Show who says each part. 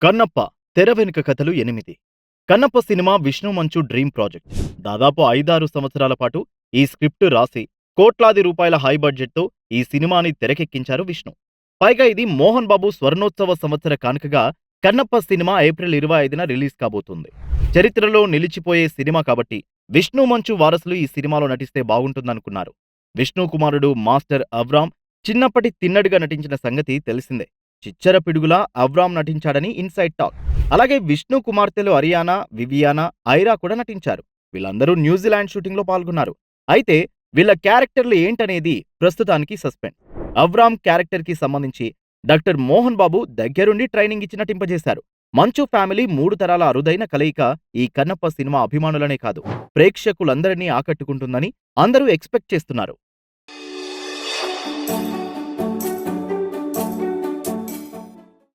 Speaker 1: కన్నప్ప తెర వెనుక కథలు 8. కన్నప్ప సినిమా విష్ణు మంచు డ్రీమ్ ప్రాజెక్ట్. దాదాపు 5-6 సంవత్సరాల పాటు ఈ స్క్రిప్ట్ రాసి కోట్లాది రూపాయల హై బడ్జెట్తో ఈ సినిమాని తెరకెక్కించారు విష్ణు. పైగా ఇది మోహన్ బాబు స్వర్ణోత్సవ సంవత్సర కానుకగా కన్నప్ప సినిమా ఏప్రిల్ 25న రిలీజ్ కాబోతుంది. చరిత్రలో నిలిచిపోయే సినిమా కాబట్టి విష్ణు మంచు వారసులు ఈ సినిమాలో నటిస్తే బాగుంటుందనుకున్నారు. విష్ణు కుమారుడు మాస్టర్ అవ్రామ్ చిన్నప్పటి తిన్నడిగా నటించిన సంగతి తెలిసిందే. చిచ్చర పిడుగులా అవ్రామ్ నటించాడని ఇన్సైడ్ టాక్. అలాగే విష్ణు కుమార్తెలు అరియానా, వివియానా, ఐరా కూడా నటించారు. వీళ్ళందరూ న్యూజిలాండ్ షూటింగ్ లో పాల్గొన్నారు. అయితే వీళ్ళ క్యారెక్టర్లు ఏంటనేది ప్రస్తుతానికి సస్పెండ్. అవ్రామ్ క్యారెక్టర్ కి సంబంధించి డాక్టర్ మోహన్ బాబు దగ్గరుండి ట్రైనింగ్ ఇచ్చి నటింపజేశారు. మంచు ఫ్యామిలీ 3 తరాల అరుదైన కలయిక ఈ కన్నప్ప సినిమా అభిమానులనే కాదు, ప్రేక్షకులందరినీ ఆకట్టుకుంటుందని అందరూ ఎక్స్పెక్ట్ చేస్తున్నారు.